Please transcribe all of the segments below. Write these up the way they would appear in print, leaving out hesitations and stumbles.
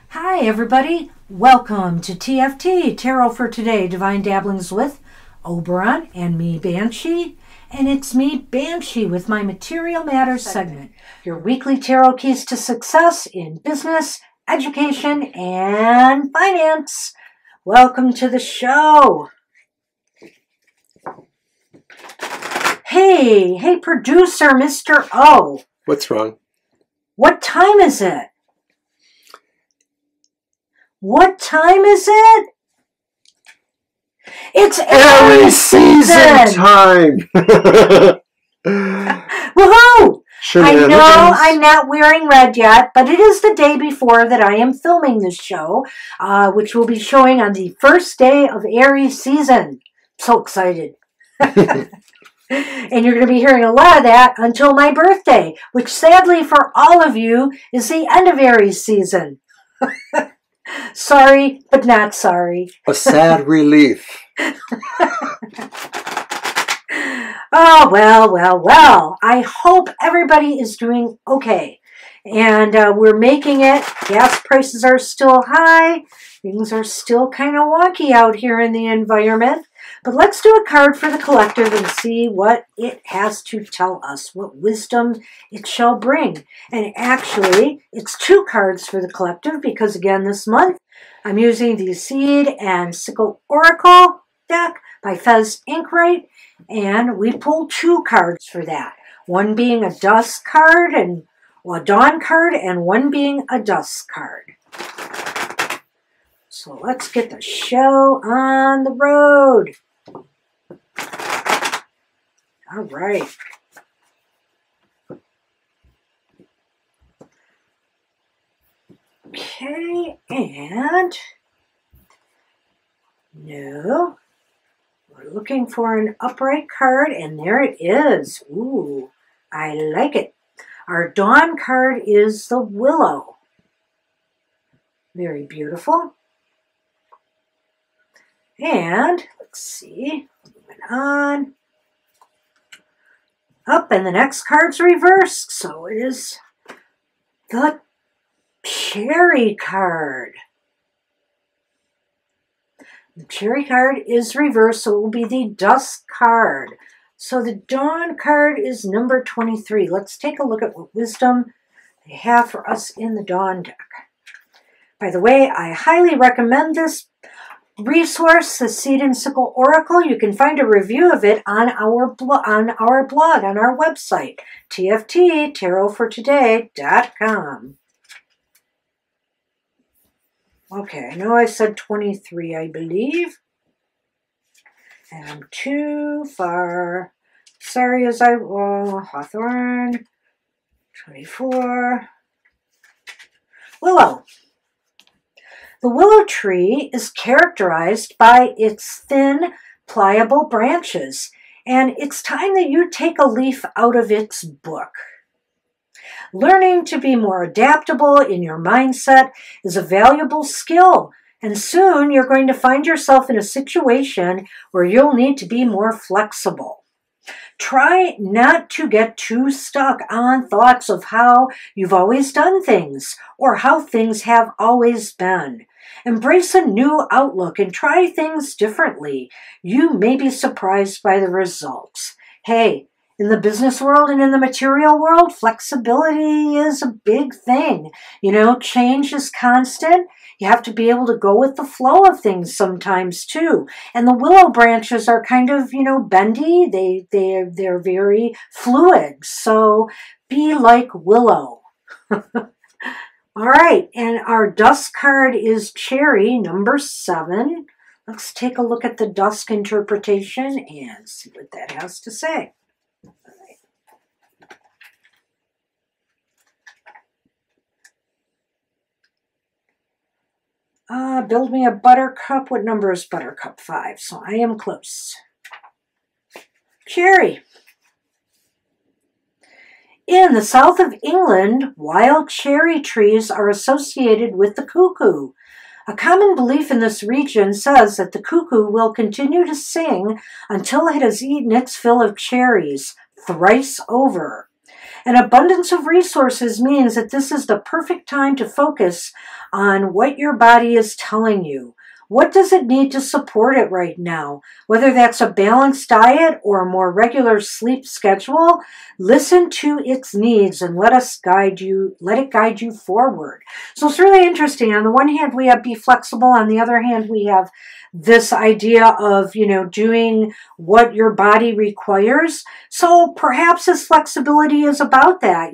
Hi everybody, welcome to TFT, Tarot for Today, Divine Dabblings with Oberon and me, Banshee. And it's me, Banshee, with my Material Matters segment, your weekly tarot keys to success in business, education, and finance. Welcome to the show. Hey, producer, Mr. O. What's wrong? What time is it? What time is it? It's Aries season time! Woohoo! I know I'm I'm not wearing red yet, but it is the day before that I am filming this show, which will be showing on the first day of Aries season. So excited. And you're going to be hearing a lot of that until my birthday, which sadly for all of you is the end of Aries season. Sorry, but not sorry. A sad relief. Oh, well. I hope everybody is doing okay. And we're making it. Gas prices are still high. Things are still kind of wonky out here in the environment. But let's do a card for the collective and see what it has to tell us, what wisdom it shall bring. And actually, it's two cards for the collective because, again, this month, I'm using the Seed and Sickle Oracle deck by Fez Inkwright, and we pulled two cards for that. One being a dusk card and a dawn card, and one being a dusk card. So let's get the show on the road. All right. Okay, and no, we're looking for an upright card, and there it is. Ooh, I like it. Our dawn card is the Willow. Very beautiful. And let's see, moving on. Up, and the next card's reversed, so it is the Cherry card. The Cherry card is reversed, so it will be the Dusk card. So the Dawn card is number 23. Let's take a look at what wisdom they have for us in the Dawn deck. By the way, I highly recommend this resource, the Seed and Sickle Oracle. You can find a review of it on our blog, on our website, tfttarotfortoday.com. Okay, I know I said 23, I believe. And I'm too far. Sorry as I will. Hawthorne, 24. Willow. The willow tree is characterized by its thin, pliable branches, and it's time that you take a leaf out of its book. Learning to be more adaptable in your mindset is a valuable skill, and soon you're going to find yourself in a situation where you'll need to be more flexible. Try not to get too stuck on thoughts of how you've always done things or how things have always been. Embrace a new outlook and try things differently. You may be surprised by the results. Hey, in the business world and in the material world, flexibility is a big thing. You know, change is constant. You have to be able to go with the flow of things sometimes too. And the willow branches are kind of, you know, bendy. They're very fluid. So be like Willow. All right, and our dusk card is Cherry, number 7. Let's take a look at the dusk interpretation and see what that has to say. Build me a buttercup. What number is buttercup? 5. So I am close. Cherry. In the south of England, wild cherry trees are associated with the cuckoo. A common belief in this region says that the cuckoo will continue to sing until it has eaten its fill of cherries, thrice over. An abundance of resources means that this is the perfect time to focus on what your body is telling you. What does it need to support it right now? Whether that's a balanced diet or a more regular sleep schedule, listen to its needs and let it guide you forward. So it's really interesting. On the one hand, we have be flexible. On the other hand, we have this idea of, doing what your body requires. So perhaps this flexibility is about that.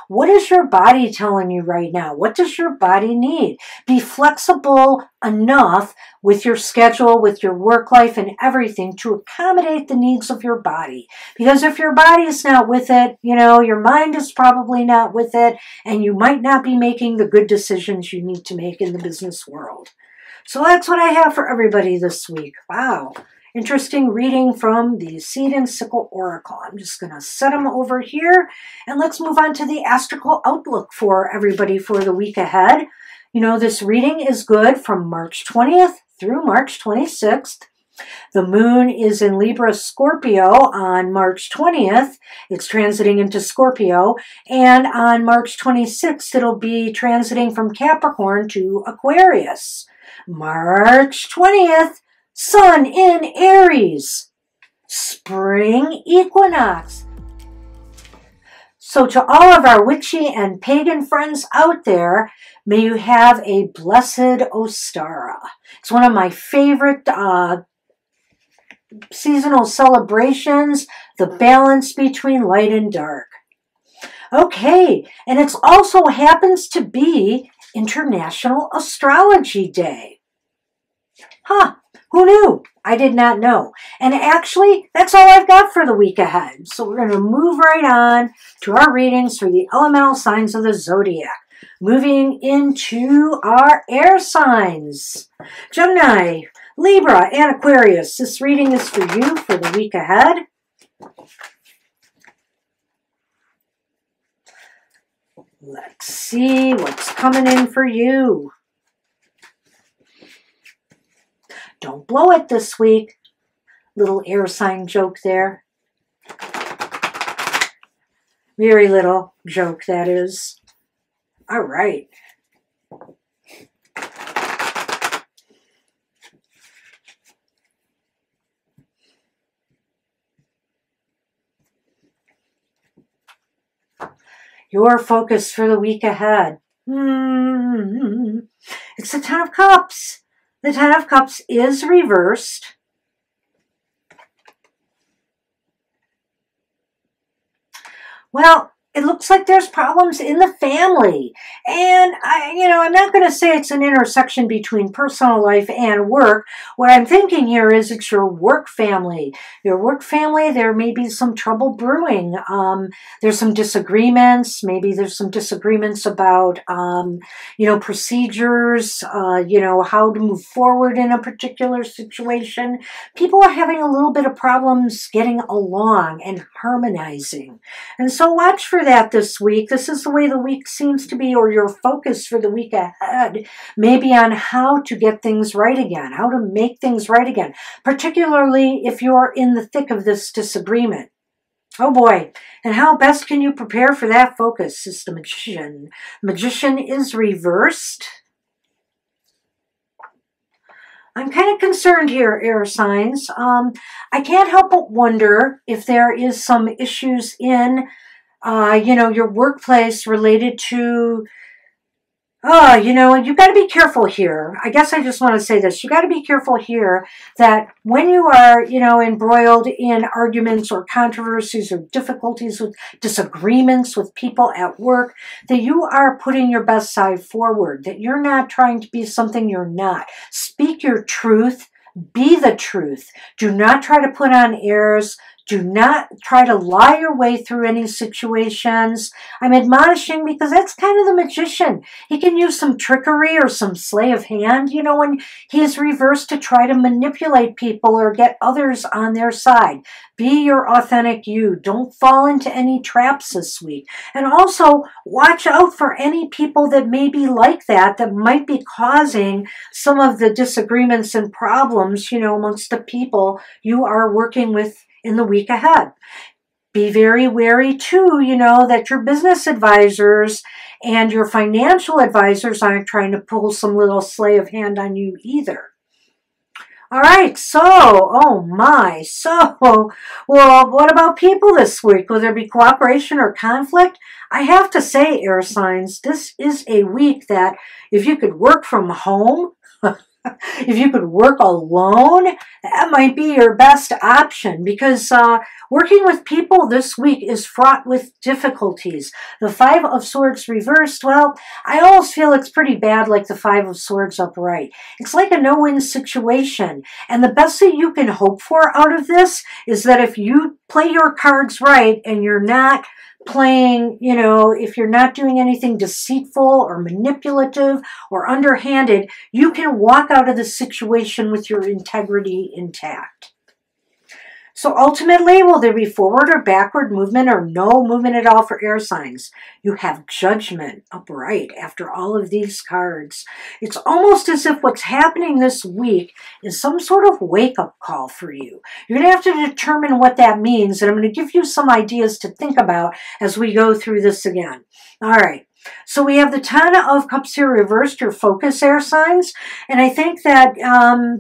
What is your body telling you right now? What does your body need? Be flexible enough with your schedule, with your work life and everything to accommodate the needs of your body. Because if your body is not with it, your mind is probably not with it, and you might not be making the good decisions you need to make in the business world. So that's what I have for everybody this week. Wow. Interesting reading from the Seed and Sickle Oracle. I'm just going to set them over here, and let's move on to the astral outlook for everybody for the week ahead. This reading is good from March 20th through March 26th. The moon is in Libra Scorpio on March 20th. It's transiting into Scorpio. And on March 26th, it'll be transiting from Capricorn to Aquarius. March 20th, Sun in Aries. Spring equinox. So to all of our witchy and pagan friends out there, may you have a blessed Ostara. It's one of my favorite seasonal celebrations, the balance between light and dark. Okay, and it also happens to be International Astrology Day. Huh, who knew? I did not know. And actually, that's all I've got for the week ahead. So we're going to move right on to our readings for the elemental signs of the zodiac. Moving into our air signs. Gemini, Libra, and Aquarius. This reading is for you for the week ahead. Let's see what's coming in for you. Don't blow it this week. Little air sign joke there. Very little joke, that is. All right. Your focus for the week ahead. It's the Ten of Cups. The Ten of Cups is reversed. Well, it looks like there's problems in the family. And I'm not going to say it's an intersection between personal life and work. What I'm thinking here is it's your work family. Your work family, there may be some trouble brewing. There's some disagreements. Maybe there's some disagreements about, procedures, how to move forward in a particular situation. People are having a little bit of problems getting along and harmonizing. And so watch for that this week. This is the way the week seems to be, or your focus for the week ahead, maybe on how to get things right again, how to make things right again, particularly if you're in the thick of this disagreement. Oh boy, and how best can you prepare for that focus? Is the Magician. Magician is reversed. I'm kind of concerned here, air signs. I can't help but wonder if there is some issues in your workplace related to, you've got to be careful here. I guess I just want to say this. You got to be careful here that when you are, embroiled in arguments or controversies or difficulties with disagreements with people at work, that you are putting your best side forward, that you're not trying to be something you're not. Speak your truth. Be the truth. Do not try to put on airs. Do not try to lie your way through any situations. I'm admonishing because that's kind of the magician. He can use some trickery or some sleight of hand, you know, when he's reversed to try to manipulate people or get others on their side. Be your authentic you. Don't fall into any traps this week. And also, watch out for any people that may be like that might be causing some of the disagreements and problems, you know, amongst the people you are working with in the week ahead. Be very wary too, you know, that your business advisors and your financial advisors aren't trying to pull some little sleight of hand on you either. All right, so, oh my, so, well, what about people this week? Will there be cooperation or conflict? I have to say, air signs, this is a week that if you could work from home, if you could work alone, that might be your best option because working with people this week is fraught with difficulties. The Five of Swords reversed, well, I almost feel it's pretty bad like the Five of Swords upright. It's like a no-win situation. And the best that you can hope for out of this is that if you play your cards right and you're not playing, you know, if you're not doing anything deceitful or manipulative or underhanded, you can walk out of the situation with your integrity intact. So ultimately, will there be forward or backward movement or no movement at all for air signs? You have judgment upright after all of these cards. It's almost as if what's happening this week is some sort of wake-up call for you. You're going to have to determine what that means, and I'm going to give you some ideas to think about as we go through this again. All right. So we have the Ten of Cups here reversed, your focus, air signs. And I think that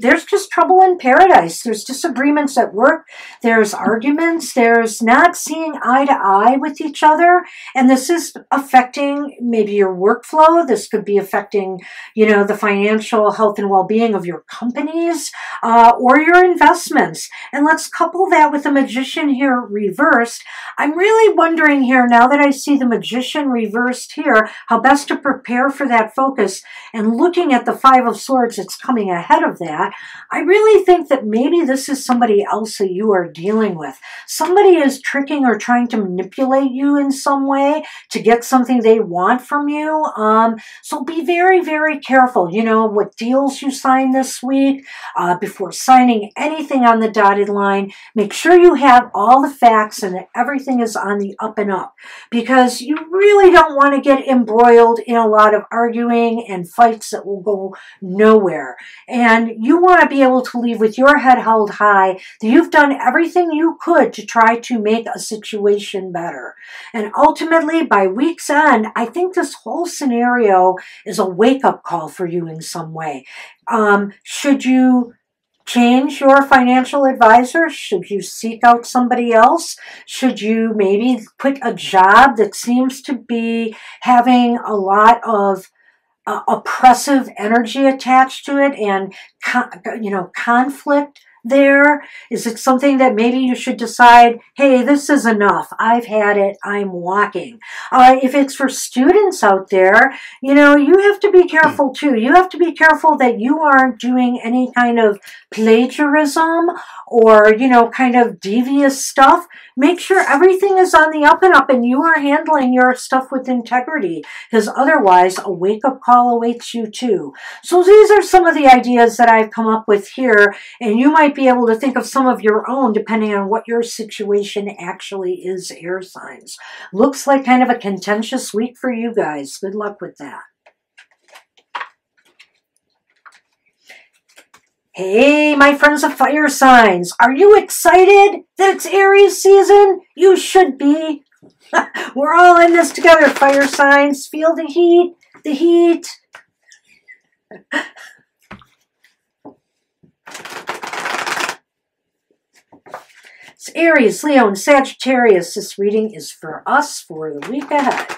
there's just trouble in paradise. There's disagreements at work. There's arguments. There's not seeing eye to eye with each other. And this is affecting maybe your workflow. This could be affecting, you know, the financial health and well-being of your companies or your investments. And let's couple that with the Magician here reversed. I'm really wondering here, now that I see the Magician reversed here, how best to prepare for that focus. And looking at the Five of Swords that's coming ahead of that, I really think that maybe this is somebody else that you are dealing with. Somebody is tricking or trying to manipulate you in some way to get something they want from you. So be very, very careful, you know, what deals you sign this week. Before signing anything on the dotted line, make sure you have all the facts and that everything is on the up and up, because you really don't want to get embroiled in a lot of arguing and fights that will go nowhere. And you want to be able to leave with your head held high that you've done everything you could to try to make a situation better. And ultimately, by week's end, I think this whole scenario is a wake-up call for you in some way. Should you change your financial advisor? Should you seek out somebody else? Should you maybe quit a job that seems to be having a lot of oppressive energy attached to it and, you know, conflict there? Is it something that maybe you should decide, hey, this is enough. I've had it. I'm walking. If it's for students out there, you know, you have to be careful too. You have to be careful that you aren't doing any kind of plagiarism or, you know, kind of devious stuff. Make sure everything is on the up and up and you are handling your stuff with integrity, because otherwise a wake-up call awaits you too. So these are some of the ideas that I've come up with here, and you might be able to think of some of your own depending on what your situation actually is, air signs. Looks like kind of a contentious week for you guys. Good luck with that. Hey, my friends of fire signs, are you excited that it's Aries season? You should be. We're all in this together, fire signs. Feel the heat, the heat. It's Aries, Leo, and Sagittarius. This reading is for us for the week ahead.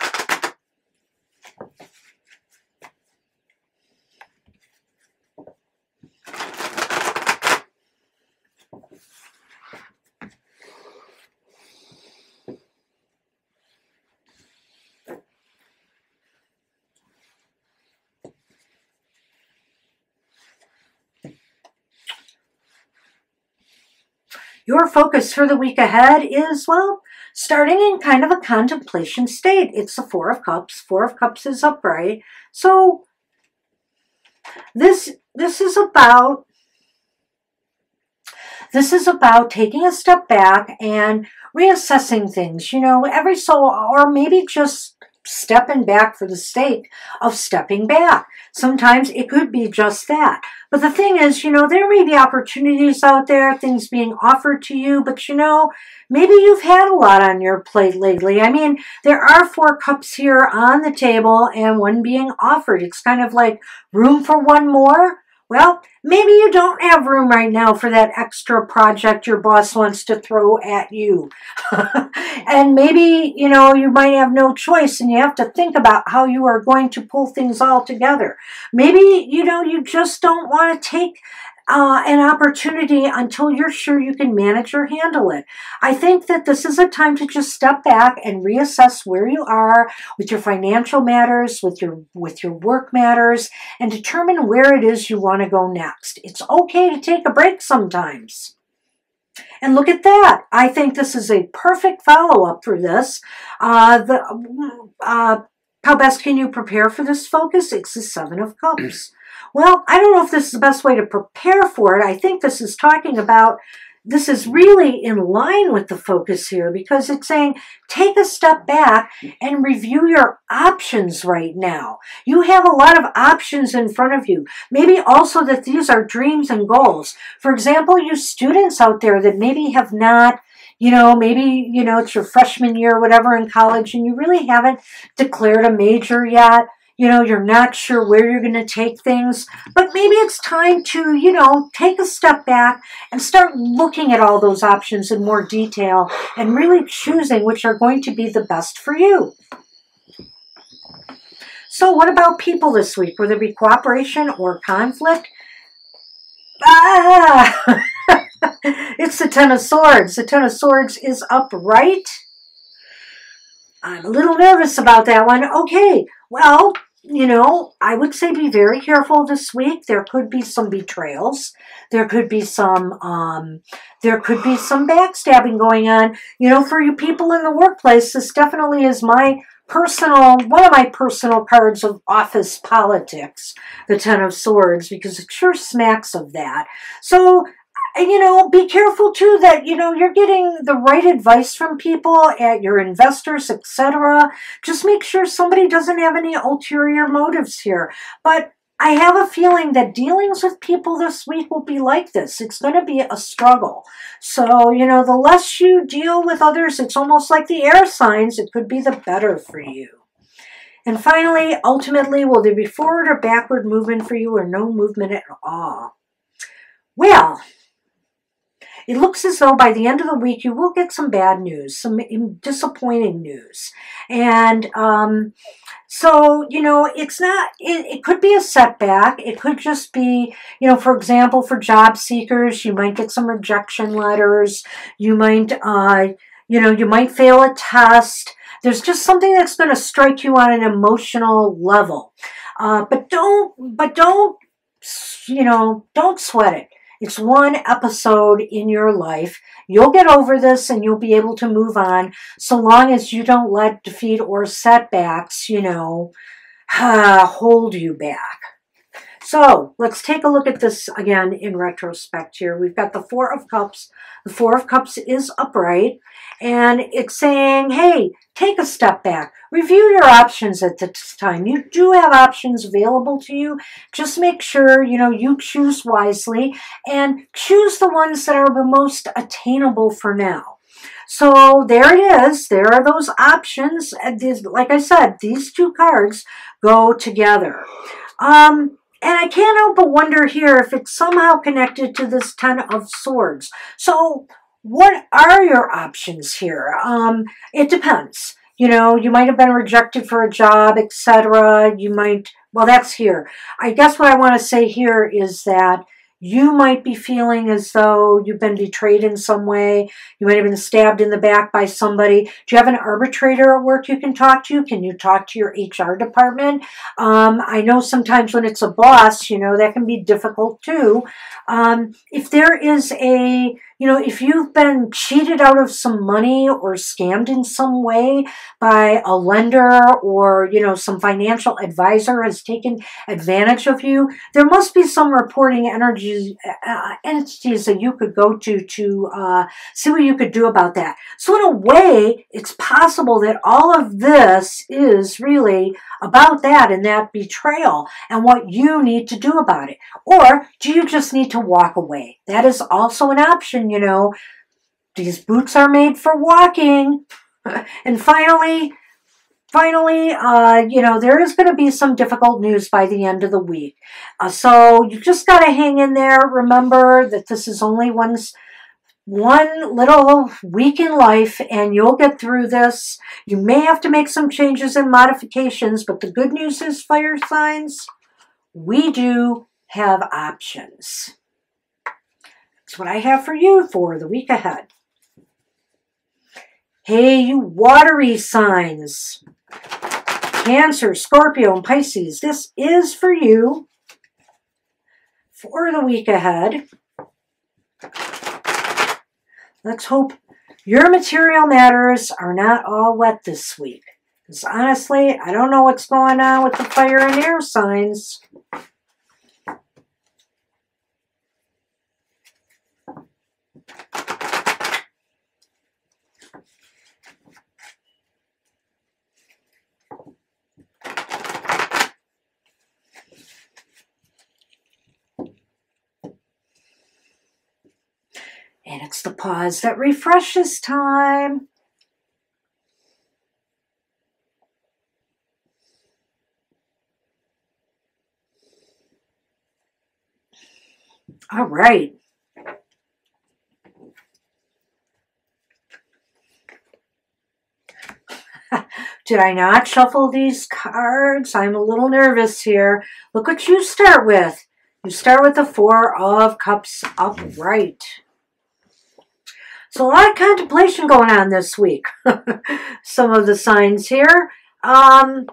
Your focus for the week ahead is, well, starting in kind of a contemplation state. It's the Four of Cups. Four of Cups is upright. So this is about taking a step back and reassessing things, every so, or maybe just stepping back for the sake of stepping back. Sometimes it could be just that. But the thing is, there may be opportunities out there, things being offered to you, but maybe you've had a lot on your plate lately. I mean, there are 4 cups here on the table and one being offered. It's kind of like room for one more. Well, maybe you don't have room right now for that extra project your boss wants to throw at you. And maybe, you might have no choice and you have to think about how you are going to pull things all together. Maybe, you just don't want to take an opportunity until you're sure you can manage or handle it. I think that this is a time to just step back and reassess where you are with your financial matters, with your work matters, and determine where it is you want to go next. It's okay to take a break sometimes. And look at that. I think this is a perfect follow-up for this. How best can you prepare for this focus? It's the 7 of Cups. Well, I don't know if this is the best way to prepare for it. I think this is really in line with the focus here because it's saying take a step back and review your options right now. You have a lot of options in front of you. Maybe also that these are dreams and goals. For example, you students out there that maybe have not, maybe, it's your freshman year or whatever in college and you really haven't declared a major yet. You're not sure where you're going to take things, but maybe it's time to, take a step back and start looking at all those options in more detail and really choosing which are going to be the best for you. So what about people this week? Will there be cooperation or conflict? It's the 10 of Swords. The 10 of Swords is upright. I'm a little nervous about that one. Okay, well, I would say be very careful this week. There could be some betrayals. There could be some backstabbing going on. For you people in the workplace, this definitely is one of my personal cards of office politics, the 10 of Swords, because it sure smacks of that. So, be careful too that, you're getting the right advice from people, at your investors, etc. Just make sure somebody doesn't have any ulterior motives here. But I have a feeling that dealings with people this week will be like this. It's going to be a struggle. So, the less you deal with others, it's almost like the air signs. It could be the better for you. And finally, ultimately, will there be forward or backward movement for you or no movement at all? Well, it looks as though by the end of the week, you will get some bad news, some disappointing news. And so, it could be a setback. It could just be, for example, for job seekers, you might get some rejection letters. You might, you might fail a test. There's just something that's going to strike you on an emotional level. But don't sweat it. It's one episode in your life. You'll get over this and you'll be able to move on so long as you don't let defeat or setbacks, hold you back. So let's take a look at this again in retrospect here. We've got the 4 of Cups. The 4 of Cups is upright and it's saying, hey, take a step back. Review your options at this time. You do have options available to you. Just make sure, you choose wisely and choose the ones that are the most attainable for now. So there it is. There are those options. Like I said, these 2 cards go together. And I can't help but wonder here if it's somehow connected to this 10 of Swords. So what are your options here? It depends. You might have been rejected for a job, etc. Well, that's here. I guess what I want to say here is that you might be feeling as though you've been betrayed in some way. You might have been stabbed in the back by somebody. Do you have an arbitrator at work you can talk to? Can you talk to your HR department? I know sometimes when it's a boss, that can be difficult too. If there is a You know, if you've been cheated out of some money or scammed in some way by a lender, or, you know, some financial advisor has taken advantage of you, there must be some reporting entities that you could go to see what you could do about that. So in a way, it's possible that all of this is really about that and that betrayal and what you need to do about it. Or do you just need to walk away? That is also an option, you know. These boots are made for walking. And finally, you know, there is going to be some difficult news by the end of the week. So you just got to hang in there. Remember that this is only one little week in life, and you'll get through this. You may have to make some changes and modifications, but the good news is, fire signs, we do have options. That's what I have for you for the week ahead. Hey, you watery signs, Cancer, Scorpio, and Pisces, this is for you for the week ahead. Let's hope your material matters are not all wet this week. Because honestly, I don't know what's going on with the fire and air signs. And it's the pause that refreshes time. All right. Did I not shuffle these cards? I'm a little nervous here. Look what you start with. You start with the Four of Cups upright. So a lot of contemplation going on this week. Some of the signs here. You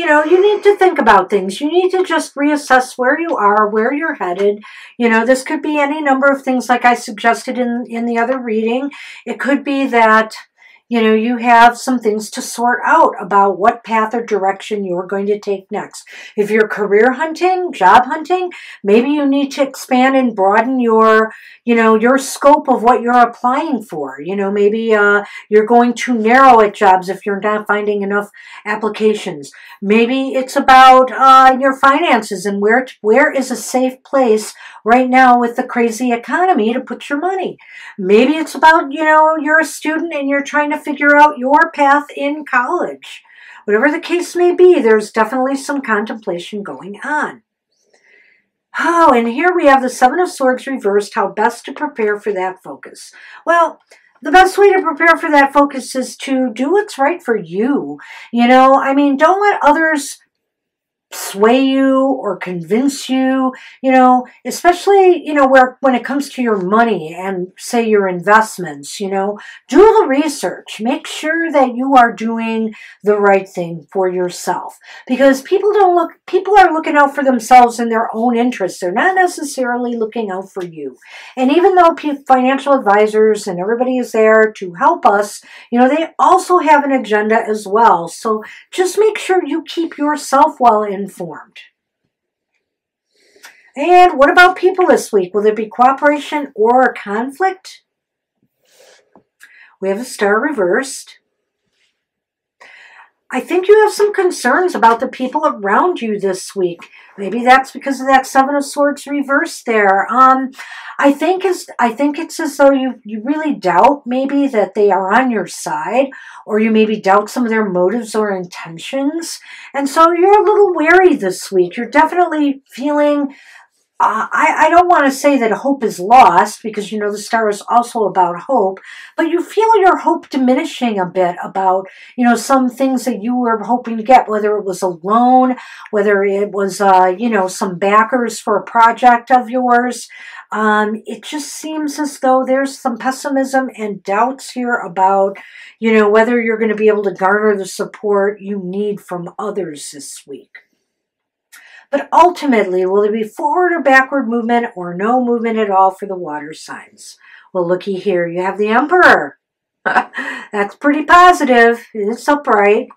know, you need to think about things. You need to just reassess where you are, where you're headed. You know, this could be any number of things like I suggested in the other reading. It could be that, you know, you have some things to sort out about what path or direction you're going to take next. If you're career hunting, job hunting, maybe you need to expand and broaden your, you know, your scope of what you're applying for. You know, maybe you're going too narrow at jobs if you're not finding enough applications. Maybe it's about your finances and where is a safe place right now with the crazy economy to put your money. Maybe it's about, you know, you're a student and you're trying to figure out your path in college. Whatever the case may be, there's definitely some contemplation going on. Oh, and here we have the Seven of Swords reversed, how best to prepare for that focus. Well, the best way to prepare for that focus is to do what's right for you. You know, I mean, don't let others sway you or convince you, you know, especially, you know, when it comes to your money and say your investments, you know, do the research. Make sure that you are doing the right thing for yourself, because people are looking out for themselves and their own interests. They're not necessarily looking out for you. And even though financial advisors and everybody is there to help us, you know, they also have an agenda as well. So just make sure you keep yourself well informed. And what about people this week? Will there be cooperation or conflict? We have a Star reversed. I think you have some concerns about the people around you this week. Maybe that's because of that Seven of Swords reversed there. I think it's as though you really doubt maybe that they are on your side, or you maybe doubt some of their motives or intentions. And so you're a little wary this week. You're definitely feeling, I don't want to say that hope is lost, because, you know, the Star is also about hope, but you feel your hope diminishing a bit about, you know, some things that you were hoping to get, whether it was a loan, whether it was, you know, some backers for a project of yours. It just seems as though there's some pessimism and doubts here about, you know, whether you're going to be able to garner the support you need from others this week. But ultimately, will there be forward or backward movement or no movement at all for the water signs? Well, looky here. You have the Emperor. That's pretty positive. It's upright.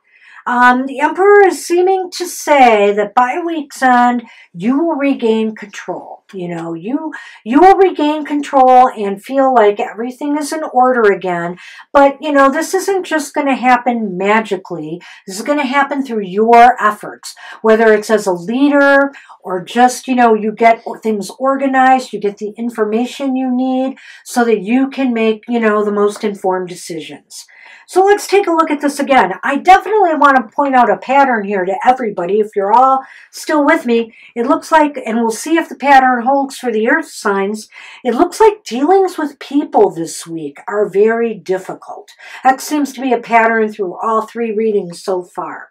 The Emperor is seeming to say that by week's end, you will regain control. You know, you will regain control and feel like everything is in order again. But, you know, this isn't just going to happen magically. This is going to happen through your efforts, whether it's as a leader or just, you know, you get things organized, you get the information you need so that you can make, you know, the most informed decisions. So let's take a look at this again. I definitely want to point out a pattern here to everybody. If you're all still with me, it looks like, and we'll see if the pattern holds for the earth signs, it looks like dealings with people this week are very difficult. That seems to be a pattern through all three readings so far.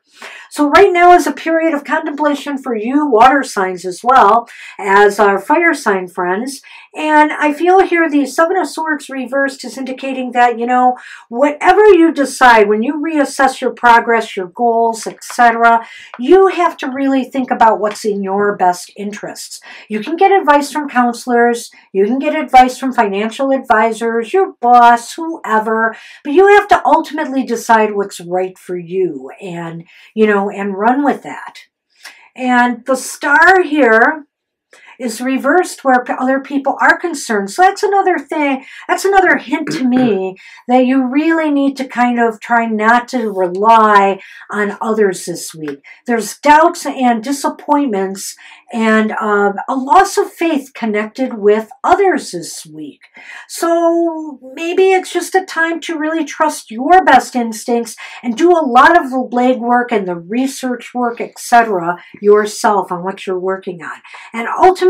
So right now is a period of contemplation for you water signs as well as our fire sign friends. And I feel here the Seven of Swords reversed is indicating that, you know, whatever you decide, when you reassess your progress, your goals, etc., you have to really think about what's in your best interests. You can get advice from counselors, you can get advice from financial advisors, your boss, whoever, but you have to ultimately decide what's right for you and, you know, and run with that. And the star here is reversed where other people are concerned. So that's another thing, that's another hint to me that you really need to kind of try not to rely on others this week. There's doubts and disappointments and a loss of faith connected with others this week. So maybe it's just a time to really trust your best instincts and do a lot of the legwork and the research work, etc., yourself on what you're working on. And ultimately,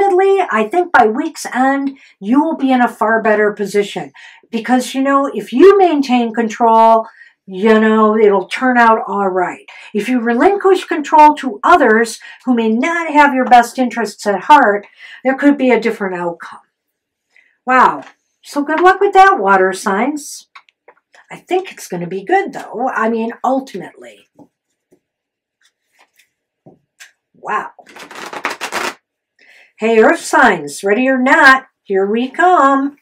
I think by week's end, you will be in a far better position because, you know, if you maintain control, you know, it'll turn out all right. If you relinquish control to others who may not have your best interests at heart, there could be a different outcome. Wow. So good luck with that, water signs. I think it's going to be good, though. I mean, ultimately. Wow. Hey, earth signs, ready or not, here we come.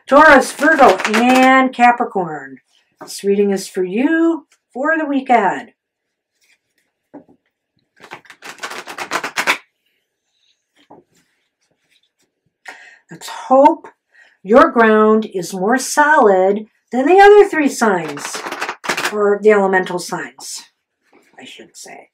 Taurus, Virgo, and Capricorn. This reading is for you for the week ahead. Let's hope your ground is more solid than the other three signs, or the elemental signs, I should say.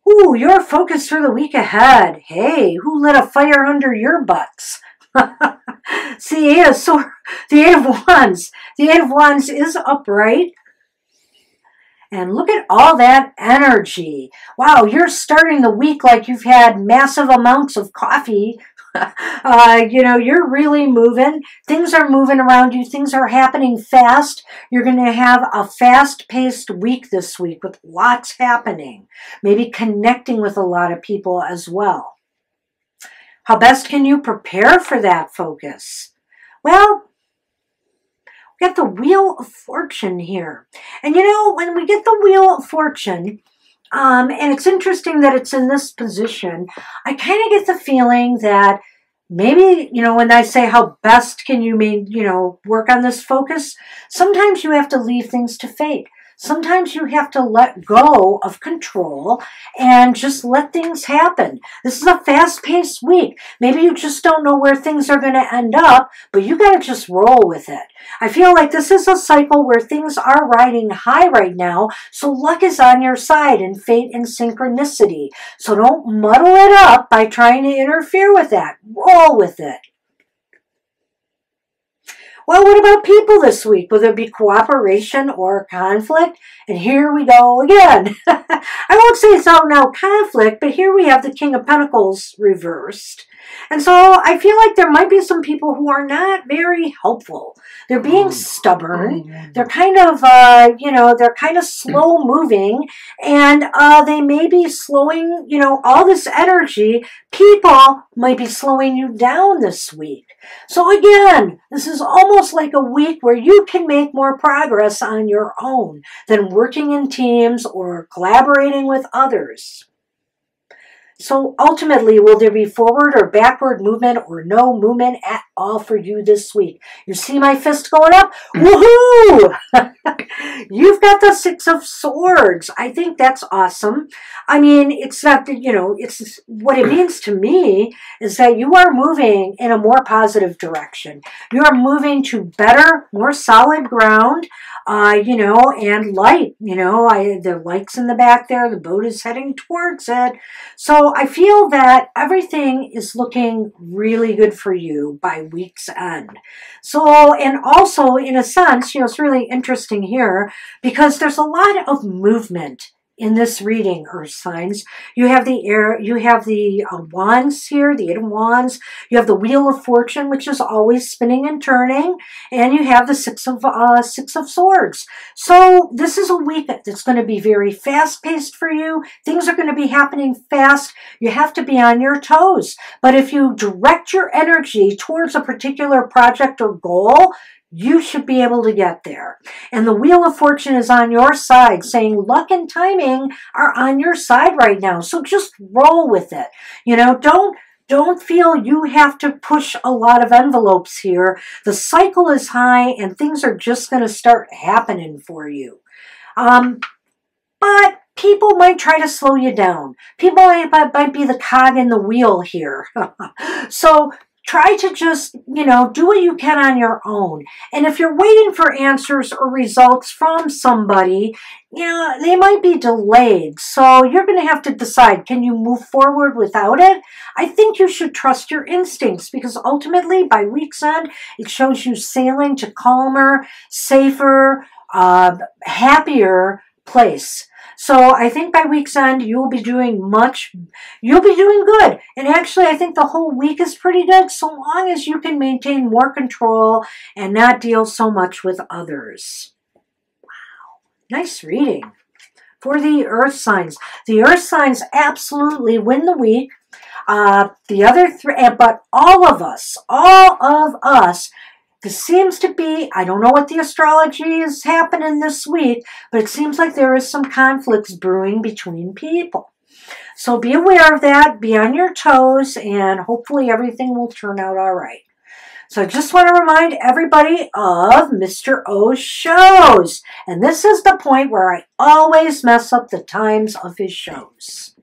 Ooh, you're focused for the week ahead. Hey, who lit a fire under your butts? See, the Eight of Wands. The Eight of Wands is upright. And look at all that energy. Wow, you're starting the week like you've had massive amounts of coffee. You know, you're really moving. Things are moving around you. Things are happening fast. You're going to have a fast-paced week this week with lots happening. Maybe connecting with a lot of people as well. How best can you prepare for that focus? Well, we got the Wheel of Fortune here. And you know, when we get the Wheel of Fortune, and it's interesting that it's in this position, I kind of get the feeling that maybe, you know, when I say how best can you, work on this focus, sometimes you have to leave things to fate. Sometimes you have to let go of control and just let things happen. This is a fast-paced week. Maybe you just don't know where things are going to end up, but you got to just roll with it. I feel like this is a cycle where things are riding high right now, so luck is on your side and fate and synchronicity. So don't muddle it up by trying to interfere with that. Roll with it. Well, what about people this week? Will there be cooperation or conflict? And here we go again. I won't say it's out now conflict, but here we have the King of Pentacles reversed. And so I feel like there might be some people who are not very helpful. They're being stubborn. They're kind of, they're kind of slow moving, and they may be slowing, all this energy. People might be slowing you down this week. So again, this is almost like a week where you can make more progress on your own than working in teams or collaborating with others. So ultimately, will there be forward or backward movement or no movement at all for you this week? You see my fist going up? Woohoo! You've got the Six of Swords. I think that's awesome. I mean, it's not that, it's what it means to me is that you are moving in a more positive direction. You are moving to better, more solid ground, and light. The light's in the back there. The boat is heading towards it. So I feel that everything is looking really good for you by week's end. So, and also in a sense, it's really interesting here because there's a lot of movement in this reading, Earth signs. You have the air, you have the wands here, the 8 of Wands. You have the Wheel of Fortune, which is always spinning and turning, and you have the Six of Swords. So this is a week that's going to be very fast-paced for you. Things are going to be happening fast. You have to be on your toes. But if you direct your energy towards a particular project or goal, you should be able to get there. And the Wheel of Fortune is on your side, saying luck and timing are on your side right now. So just roll with it. Don't feel you have to push a lot of envelopes here. The cycle is high and things are just going to start happening for you. But people might try to slow you down. People might be the cog in the wheel here. So try to just, do what you can on your own. And if you're waiting for answers or results from somebody, they might be delayed. So you're going to have to decide, can you move forward without it? I think you should trust your instincts because ultimately by week's end, it shows you sailing to calmer, safer, happier place. So I think by week's end, you'll be doing good. And actually, I think the whole week is pretty good so long as you can maintain more control and not deal so much with others. Wow. Nice reading. For the Earth signs. The Earth signs absolutely win the week. The other three, but all of us, this seems to be, I don't know what the astrology is happening this week, but it seems like there is some conflicts brewing between people. So be aware of that, be on your toes, and hopefully everything will turn out all right. So I just want to remind everybody of Mr. O's shows. And this is the point where I always mess up the times of his shows.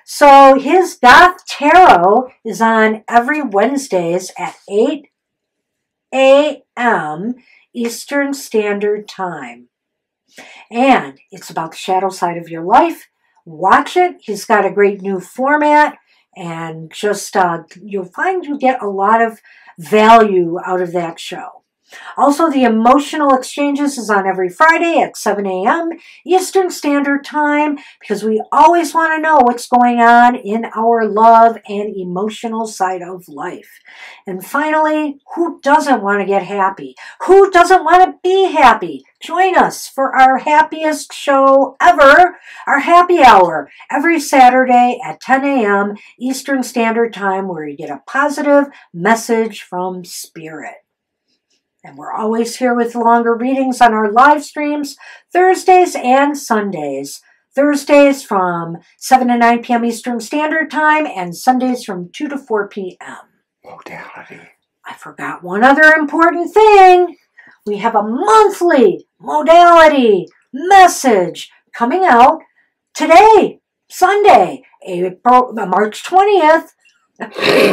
So his Goth Tarot is on every Wednesdays at 8 a.m. Eastern Standard Time. And it's about the shadow side of your life. Watch it. He's got a great new format. And just you'll find you get a lot of value out of that show. Also, the Emotional Exchanges is on every Friday at 7 a.m. Eastern Standard Time because we always want to know what's going on in our love and emotional side of life. And finally, who doesn't want to get happy? Who doesn't want to be happy? Join us for our happiest show ever, our happy hour, every Saturday at 10 a.m. Eastern Standard Time where you get a positive message from Spirit. And we're always here with longer readings on our live streams, Thursdays and Sundays. Thursdays from 7 to 9 p.m. Eastern Standard Time and Sundays from 2 to 4 p.m. Modality. I forgot one other important thing. We have a monthly modality message coming out today, Sunday, March 20th,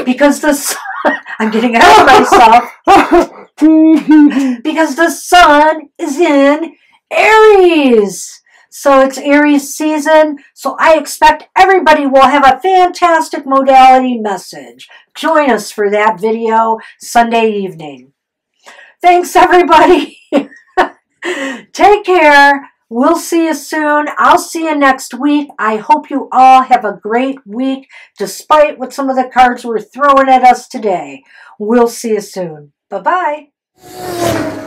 because I'm getting ahead of myself. Because the sun is in Aries. So it's Aries season, so I expect everybody will have a fantastic modality message. Join us for that video Sunday evening. Thanks, everybody. Take care. We'll see you soon. I'll see you next week. I hope you all have a great week, despite what some of the cards were throwing at us today. We'll see you soon. Bye-bye.